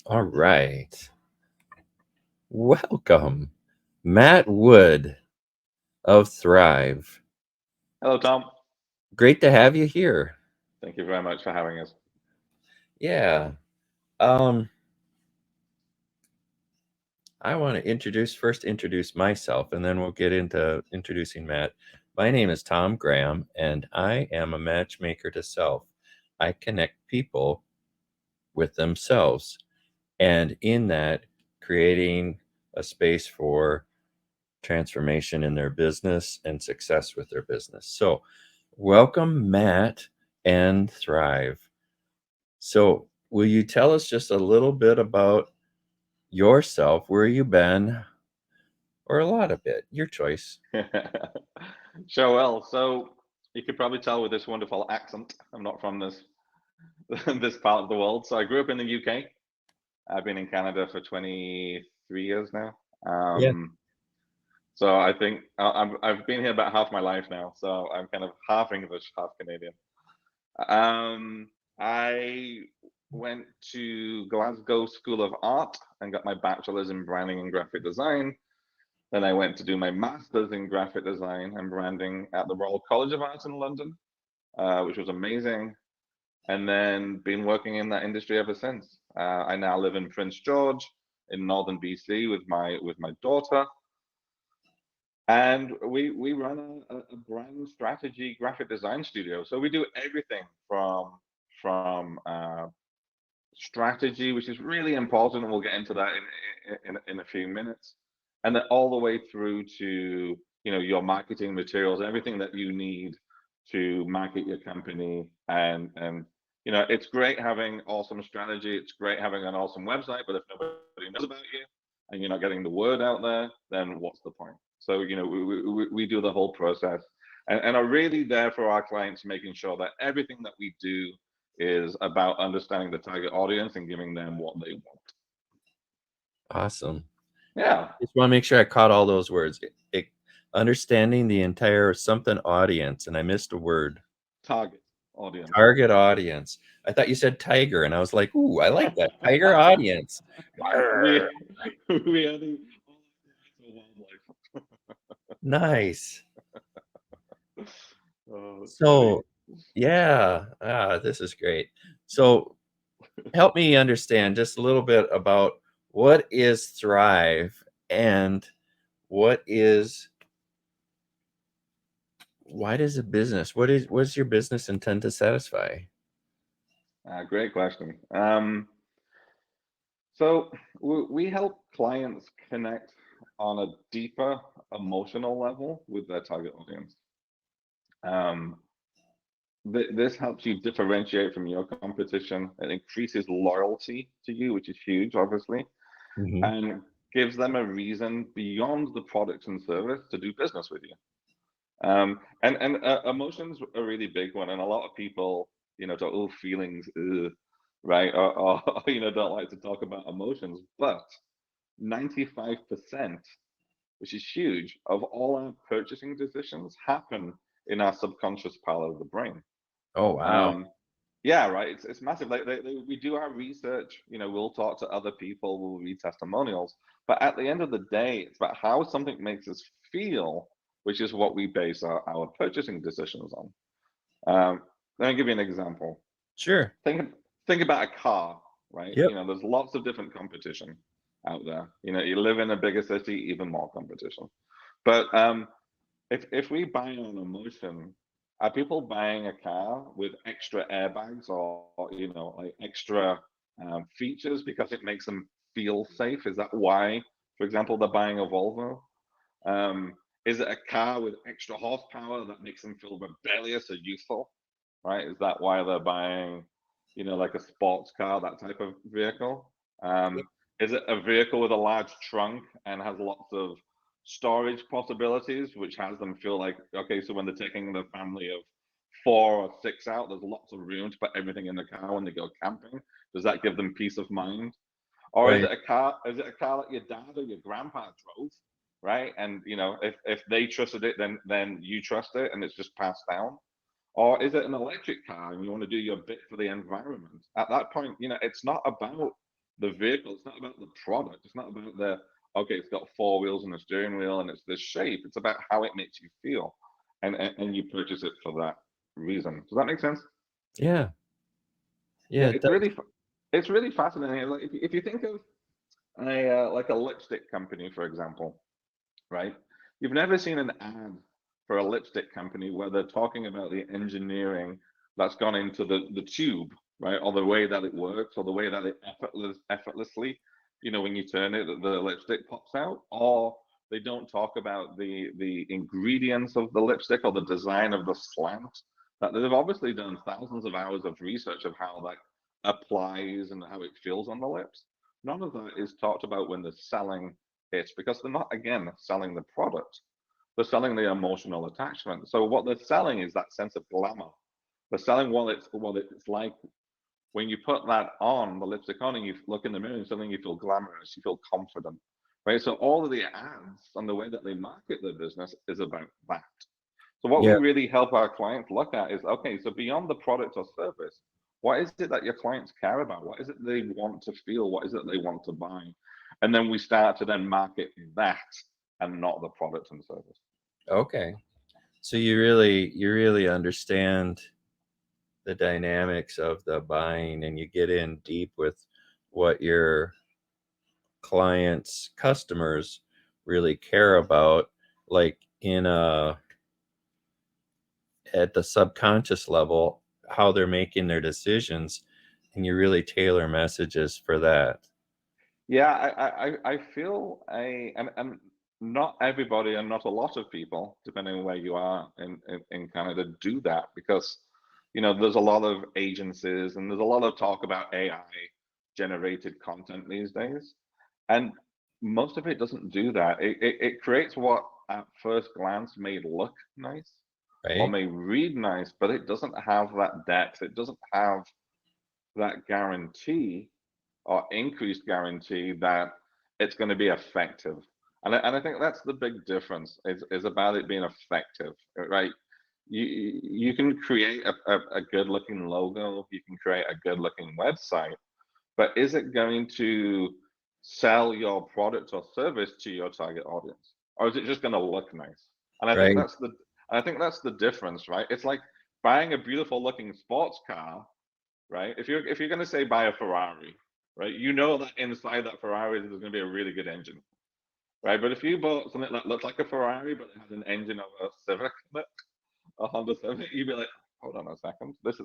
All right. Welcome, Matt Wood of Thrive. Hello, Tom. Great to have you here. Thank you very much for having us. Yeah. Um, I want to introduce myself, and then we'll get into introducing Matt. My name is Tom Graham, and I am a matchmaker to self. I connect people with themselves, and in that, creating a space for transformation in their business and success with their business. So, welcome, Matt and Thrive. So, will you tell us just a little bit about yourself, where you been, or a lot of it? Your choice. Sure, well, so you could probably tell with this wonderful accent, I'm not from this this part of the world. So I grew up in the UK. I've been in Canada for 23 years now. Yeah. So I think I've been here about half my life now. So I'm kind of half English, half Canadian. I went to Glasgow School of Art and got my bachelor's in branding and graphic design. Then I went to do my master's in graphic design and branding at the Royal College of Art in London, which was amazing. And then been working in that industry ever since. I now live in Prince George in northern BC with my daughter, and we run a brand strategy graphic design studio. So we do everything from strategy, which is really important, and we'll get into that in a few minutes, and then all the way through to your marketing materials, everything that you need to market your company, and it's great having awesome strategy, it's great having an awesome website, but if nobody knows about you and you're not getting the word out there, then what's the point? So we do the whole process, and are really there for our clients, making sure that everything that we do is about understanding the target audience and giving them what they want. Awesome. Yeah, Just want to make sure I caught all those words. Understanding the entire something audience, and I missed a word. target audience. Target audience. I thought you said tiger, and I was like, "Ooh, I like that tiger audience." we Arr, we are the wildlife. nice. Oh, it's funny. So, yeah, this is great. So, help me understand just a little bit about what is Thrive and what is why does a business what's your business intend to satisfy? Great question. So we help clients connect on a deeper emotional level with their target audience. Um, this helps you differentiate from your competition. It increases loyalty to you, which is huge, obviously, Mhm. and gives them a reason beyond the product and service to do business with you. And emotions are a really big one, and a lot of people, talk, oh, feelings, ugh, right, or don't like to talk about emotions. But 95%, which is huge, of all our purchasing decisions happen in our subconscious part of the brain. Oh, wow. Um, yeah, right. It's massive. Like we do our research. We'll talk to other people. We'll read testimonials. But at the end of the day, it's about how something makes us feel, which is what we base our purchasing decisions on. Let me give you an example. Sure. Think think about a car, right? Yep. There's lots of different competition out there. You live in a bigger city, even more competition. But if we buy on emotion, are people buying a car with extra airbags or like extra features because it makes them feel safe? Is that why, for example, they're buying a Volvo? Is it a car with extra horsepower that makes them feel rebellious or youthful? Right? Is that why they're buying, like a sports car, that type of vehicle? Yep. Is it a vehicle with a large trunk and has lots of storage possibilities, which has them feel like, okay, so when they're taking the family of 4 or 6 out, there's lots of room to put everything in the car when they go camping. Does that give them peace of mind? Or is Right. it a car? Is it a car that your dad or your grandpa drove, right? And if they trusted it, then you trust it, and it's just passed down. Or is it an electric car and you want to do your bit for the environment? At that point, it's not about the vehicle. It's not about the product. It's not about the, okay, it's got four wheels and a steering wheel and it's this shape. It's about how it makes you feel, and you purchase it for that reason. Does that make sense? Yeah. Yeah, Yeah, it does. it's really fascinating. Like if you think of a like a lipstick company, for example, right? You've never seen an ad for a lipstick company where they're talking about the engineering that's gone into the tube, right? Or the way that it works, or the way that it effortlessly, when you turn it, the lipstick pops out. Or they don't talk about the ingredients of the lipstick or the design of the slant. That they've obviously done thousands of hours of research of how that applies and how it feels on the lips. None of that is talked about when they're selling it, because they're not, again, selling the product. They're selling the emotional attachment. So what they're selling is that sense of glamour. They're selling what it's like when you put that on, the lipstick on, and you look in the mirror and suddenly you feel glamorous, you feel confident, right? So all of the ads and the way that they market their business is about that. So what we Yeah. really help our clients look at is, okay, so beyond the product or service, what is it that your clients care about? What is it they want to feel? What is it they want to buy? And then we start to then market that and not the product and service. Okay. So you really understand the dynamics of the buying, and you get in deep with what your clients, customers really care about, like in a at the subconscious level, how they're making their decisions, and you really tailor messages for that. Yeah, I feel and not everybody and not a lot of people, depending on where you are in Canada, do that, because there's a lot of agencies and there's a lot of talk about AI generated content these days, and most of it doesn't do that. It creates what at first glance may look nice or Right? may read nice, but it doesn't have that depth. It doesn't have that guarantee or increased guarantee that it's going to be effective. And I think that's the big difference is about it being effective, right? You can create a good looking logo, you can create a good looking website, but is it going to sell your product or service to your target audience? Or is it just going to look nice? And I think Right? that's the difference, right? It's like buying a beautiful looking sports car, right? If you're going to say buy a Ferrari, right? You know that inside that Ferrari there's going to be a really good engine, right? But if you bought something that looked like a Ferrari but it has an engine of a Civic, a Honda Civic, you'd be like, hold on a second, this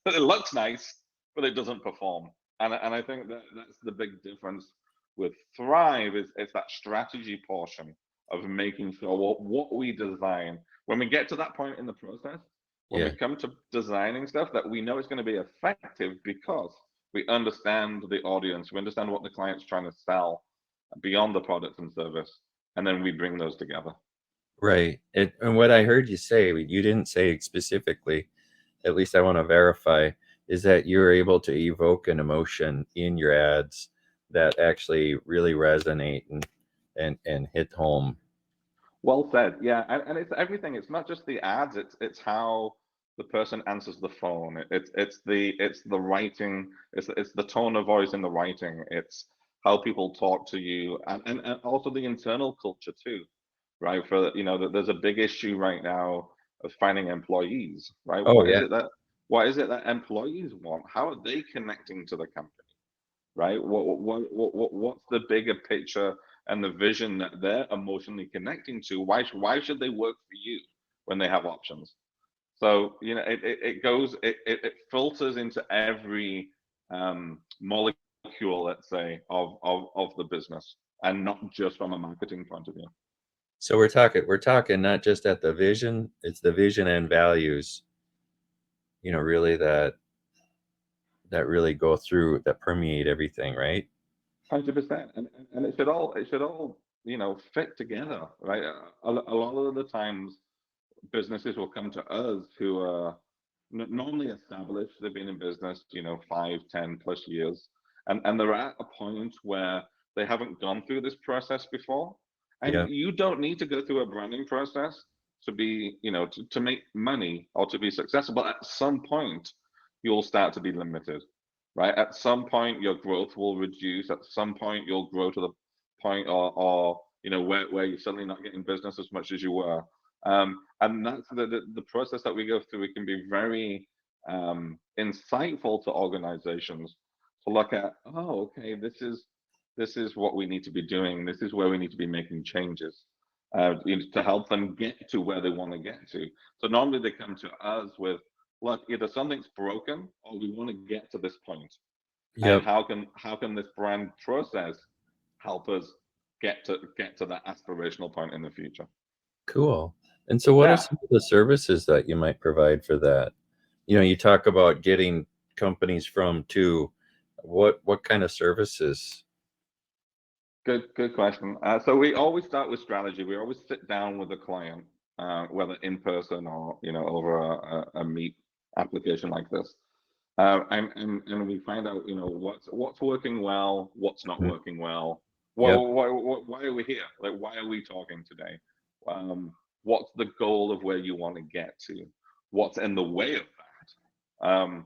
it looks nice, but it doesn't perform. And I think that's the big difference with Thrive is it's that strategy portion of making sure what we design when we get to that point in the process, when we Yeah. come to designing stuff, that we know it's going to be effective because we understand the audience, we understand what the client's trying to sell beyond the product and service, and then we bring those together. Right. And what I heard you say, you didn't say specifically, at least I want to verify, is that you're able to evoke an emotion in your ads that actually really resonate and hit home. Well said. Yeah, and it's everything. It's not just the ads. It's how the person answers the phone. It's the writing. It's the tone of voice in the writing. It's how people talk to you, and also the internal culture too, right? There's a big issue right now of finding employees, right? Oh What is yeah. it that employees want? How are they connecting to the company? Right? What's the bigger picture and the vision that they're emotionally connecting to? Why should they work for you when they have options? So it goes it filters into every molecule, let's say, of the business, and not just from a marketing point of view. So we're talking not just at the vision, it's the vision and values, really that really go through, that permeate everything, right? 100%, and it should all fit together, right? A lot of the times businesses will come to us who are normally established. They've been in business, 5, 10 plus years, and they're at a point where they haven't gone through this process before. And Yeah. you don't need to go through a branding process to be, to make money or to be successful. But at some point, you'll start to be limited. right? At some point, your growth will reduce. At some point, you'll grow to the point, or where you're suddenly not getting business as much as you were. And that's the process that we go through. It can be very insightful to organizations to look at. Oh, okay, this is what we need to be doing. This is where we need to be making changes to help them get to where they want to get to. So normally they come to us with, look, either something's broken or we want to get to this point, and Yep. how can this brand process help us get to that aspirational point in the future? Cool. And so what are Yeah, some of the services that you might provide for that? You talk about getting companies from to. What kind of services? good question. So we always start with strategy. We always sit down with the client, whether in person or over a meet application like this. And we find out, what's working well, what's not Mhm. working well. Yep. Why are we here? Like, why are we talking today? What's the goal of where you want to get to? What's in the way of that?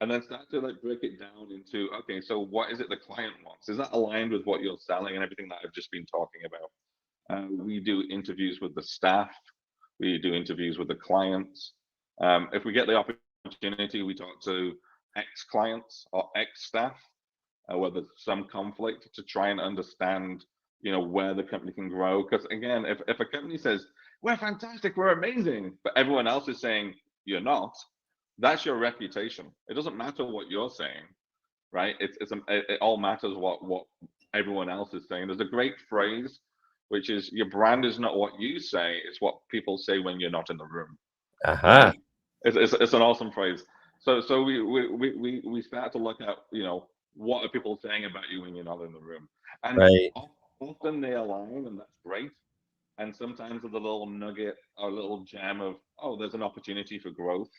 And then start to like break it down into, okay, so what is it the client wants? Is that aligned with what you're selling and everything that I've just been talking about? We do interviews with the staff. We do interviews with the clients. If we get the opportunity, we talk to ex-clients or ex-staff, where there's some conflict, to try and understand, where the company can grow. Because again, if a company says, we're fantastic, we're amazing, but everyone else is saying you're not, that's your reputation. It doesn't matter what you're saying, right? It all matters what everyone else is saying. There's a great phrase, which is, your brand is not what you say, it's what people say when you're not in the room, Aha. right? It's an awesome phrase. So we start to look at, what are people saying about you when you're not in the room, and Right. often they align, and that's great. And sometimes with a little nugget or a little gem of, oh, there's an opportunity for growth,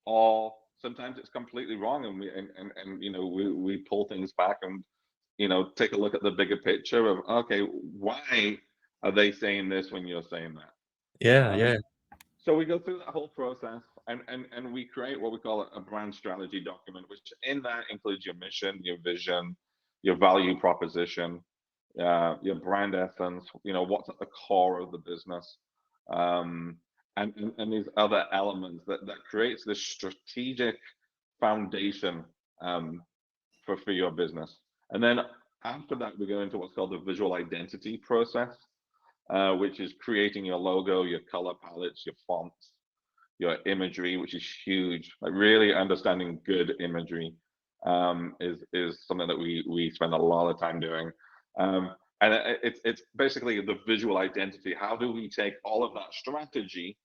or sometimes it's completely wrong, and we pull things back and take a look at the bigger picture of, okay, why are they saying this when you're saying that? Yeah, yeah. So we go through that whole process, and we create what we call a brand strategy document, which in that includes your mission, your vision, your value proposition, your brand essence, what's at the core of the business, um, and these other elements that creates this strategic foundation, um, for your business. And then after that, we go into what's called the visual identity process, which is creating your logo, your color palettes, your fonts, your imagery, which is huge. Like, really understanding good imagery is something that we spend a lot of time doing. And it's basically the visual identity. How do we take all of that strategy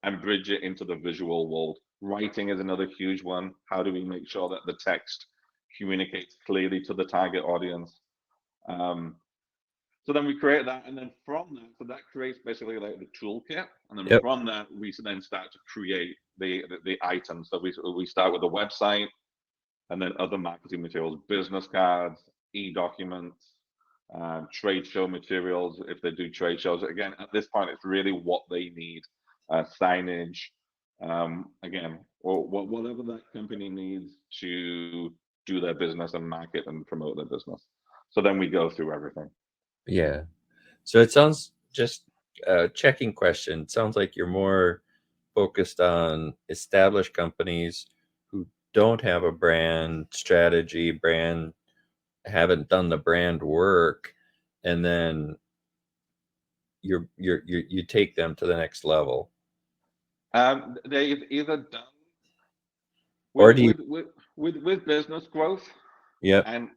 and bridge it into the visual world? Writing is another huge one. How do we make sure that the text communicates clearly to the target audience? Um, so then we create that, and then from that, so that creates basically like the toolkit, and then Yep. from that we then start to create the items. So we start with the website, and then other marketing materials, business cards, e-documents, trade show materials if they do trade shows. Again, at this point, it's really what they need, signage, again, or whatever that company needs to do their business and market and promote their business. So then we go through everything. Yeah. So it sounds just checking question. It sounds like you're more focused on established companies who don't have a brand strategy, haven't done the brand work, and then you take them to the next level. They've either done Or with do you? business growth, Yep. and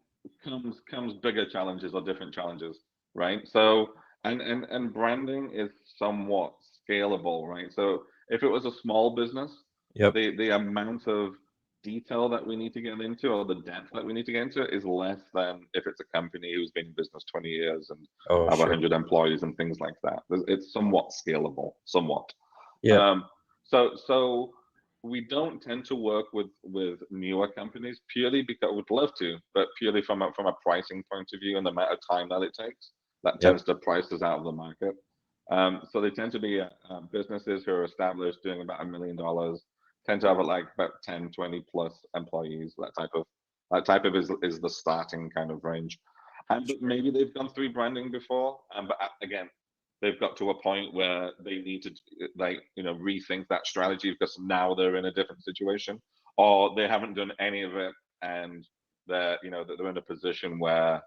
comes bigger challenges or different challenges, right? So and branding is somewhat scalable, right? So if it was a small business, Yep. the amount of detail that we need to get into, or the depth that we need to get into, is less than if it's a company who's been in business 20 years and Oh, have sure. 100 employees and things like that. It's somewhat scalable, somewhat. Yep. Um, so we don't tend to work with newer companies, purely because we'd love to, but purely from a pricing point of view and the amount of time that it takes. That Yep. tends to price us out of the market. So they tend to be businesses who are established, doing about $1 million, tend to have like about 10, 20 plus employees, that type of That type of is the starting kind of range. And but maybe they've gone through branding before, but again, they've got to a point where they need to like rethink that strategy because now they're in a different situation, or they haven't done any of it, and that they're in a position where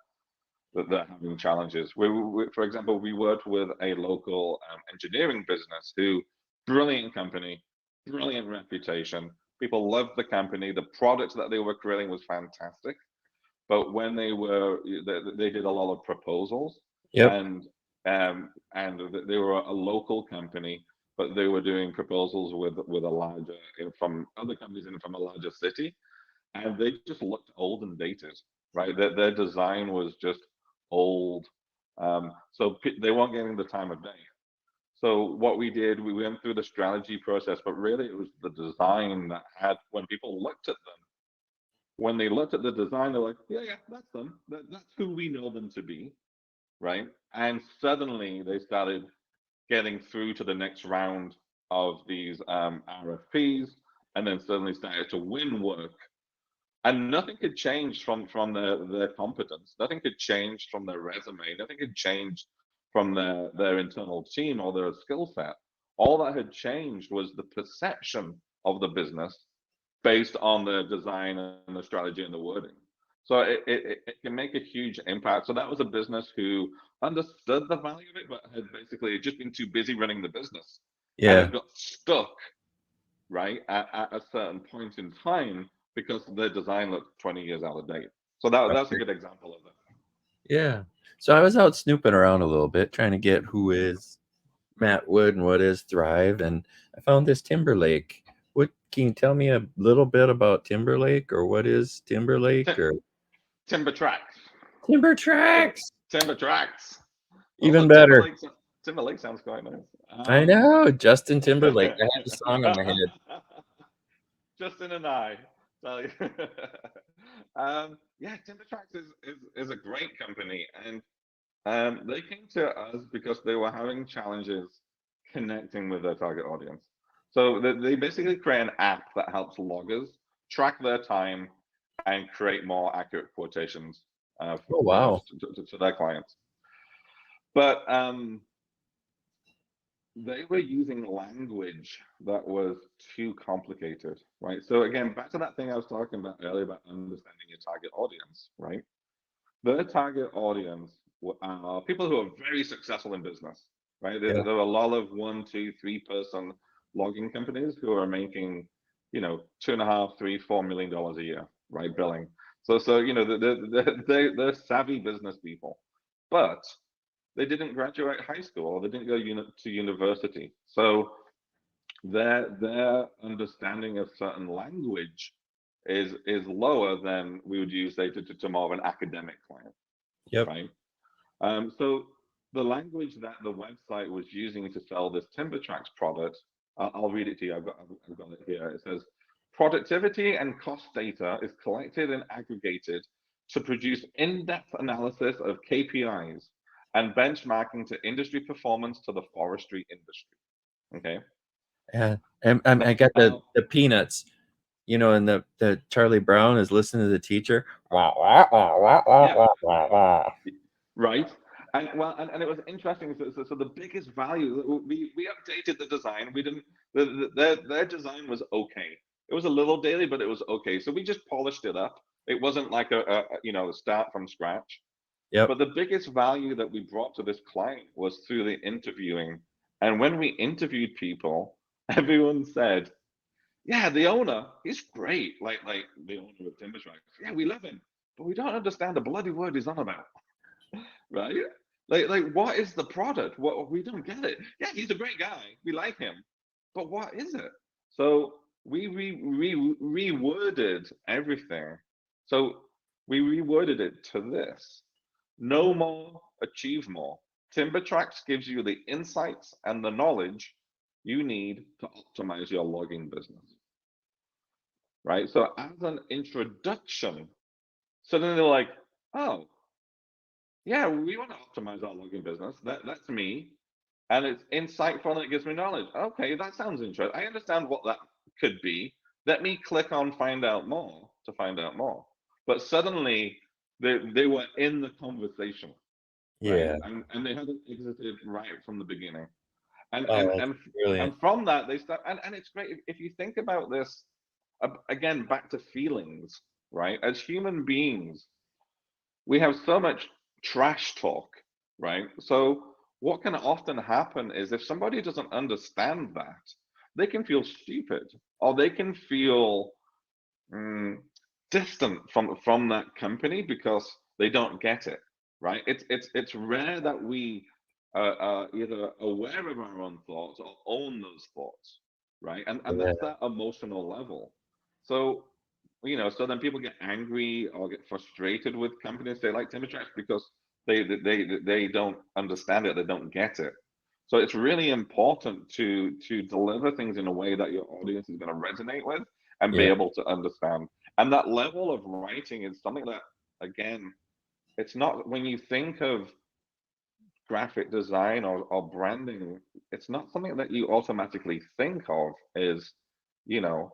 that they're having challenges. For example, we worked with a local engineering business who, brilliant company, brilliant reputation. People loved the company. The product that they were creating was fantastic. But when they did a lot of proposals, Yep. and they were a local company, but they were doing proposals with a larger from other companies and from a larger city, and they just looked old and dated, right? Their design was just old, so they weren't getting the time of day. So what we did, we went through the strategy process, but really it was the design that had, when people looked at them, when they looked at the design, they're like, yeah, yeah, that's them. That's who we know them to be, right? And suddenly they started getting through to the next round of these RFPs, and then suddenly started to win work, and nothing could change from their competence. Nothing could change from their resume. Nothing could change from their internal team or their skill set. All that had changed was the perception of the business based on the design and the strategy and the wording. So it can make a huge impact. So that was a business who understood the value of it, but had basically just been too busy running the business, and Yeah. it got stuck right at a certain point in time because their design looked 20 years out of date. So that's a Right. good example of that. Yeah. So I was out snooping around a little bit, trying to get who is Matt Wood and what is Thrive, and I found this Timberlake. What can you tell me a little bit about Timberlake, or what is Timberlake, Tim, or Timber Tracks. Timber Timber, Tracks? Timber Tracks. Even Also, better. Timberlake sounds quite nice. I know, Justin Timberlake. I had the song on my head. Justin and I. Tell you. Yeah, Timber Tracks is a great company, and they came to us because they were having challenges connecting with their target audience. So they basically create an app that helps loggers track their time and create more accurate quotations Oh, wow. to their clients. But they were using language that was too complicated, right? So again, back to that thing I was talking about earlier about understanding your target audience, right? Their target audience are people who are very successful in business, right? There, Yeah. there are a lot of 1, 2, 3 person logging companies who are making, 2.5, 3, $4 million a year, right? Billing. So they're savvy business people, but they didn't graduate high school or they didn't go to university. So their understanding of certain language is lower than we would use, say, to more of an academic client, Yep. right? So the language that the website was using to sell this TimberTracks product, I'll read it to you. I've got it here. It says, productivity and cost data is collected and aggregated to produce in-depth analysis of KPIs and benchmarking to industry performance to the forestry industry. Okay. Yeah. And I got the Now, the peanuts, and the Charlie Brown is listening to the teacher. Wah, wah, wah, wah, wah, yeah, wah, wah, wah. right. And it was interesting. So the biggest value, we updated the design. We didn't their design was okay. It was a little daily, but it was okay. So we just polished it up. It wasn't like a start from scratch. Yep. But the biggest value that we brought to this client was through the interviewing. And when we interviewed people, everyone said, "Yeah, the owner, he's great. Like the owner of Timber Tracks. Yeah, we love him, but we don't understand the bloody word he's on about, right? Like what is the product? What we don't get it. Yeah, he's a great guy. We like him, but what is it?" So we reworded everything. So we reworded it to this: know more, achieve more. TimberTracks gives you the insights and the knowledge you need to optimize your logging business, right? So as an introduction, suddenly they're like, oh, yeah, we want to optimize our logging business. That's me. And it's insightful and it gives me knowledge. Okay, that sounds interesting. I understand what that could be. Let me click on find out more to find out more. but suddenly they were in the conversation, right? Yeah. And they hadn't exited right from the beginning. And Oh, and that's and brilliant. and from that they start, and it's great if you think about this, again, back to feelings, right? As human beings, we have so much trash talk, right? So what can often happen is if somebody doesn't understand that, they can feel stupid, or they can feel mm, distant from that company because they don't get it, right? It's rare that we are either aware of our own thoughts or own those thoughts, right? And Yeah. that's that emotional level. So so then people get angry or get frustrated with companies they like timber tracks because they don't understand it, they don't get it. So it's really important to deliver things in a way that your audience is going to resonate with and be Yeah. able to understand. And that level of writing is something that, again, it's not, when you think of graphic design or branding, it's not something that you automatically think of is, you know,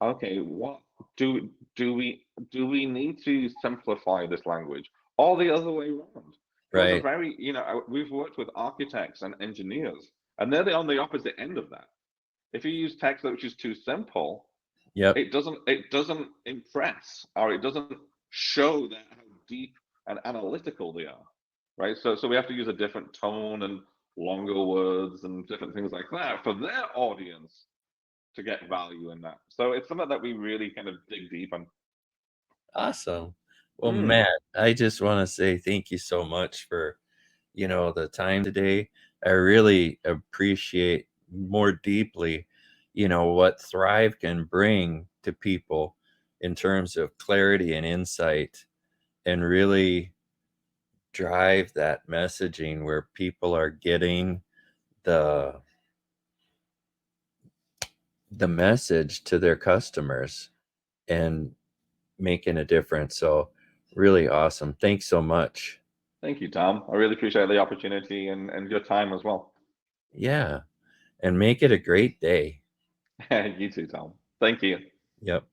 okay, what do do we need to simplify this language, or the other way around? Because a Right. very, we've worked with architects and engineers, and they're on the opposite end of that. If you use text which is too simple, Yep. it doesn't impress, or it doesn't show that how deep and analytical they are, right? So we have to use a different tone and longer words and different things like that for their audience to get value in that. So it's something that we really kind of dig deep on. Awesome. Well, Mm, Matt, I just want to say thank you so much for, the time today. I really appreciate more deeply, what Thrive can bring to people in terms of clarity and insight, and really drive that messaging where people are getting the the message to their customers and making a difference. So really awesome. Thanks so much. thank you, Tom. I really appreciate the opportunity and your time as well. Yeah. And make it a great day. You too, Tom. Thank you. Yep.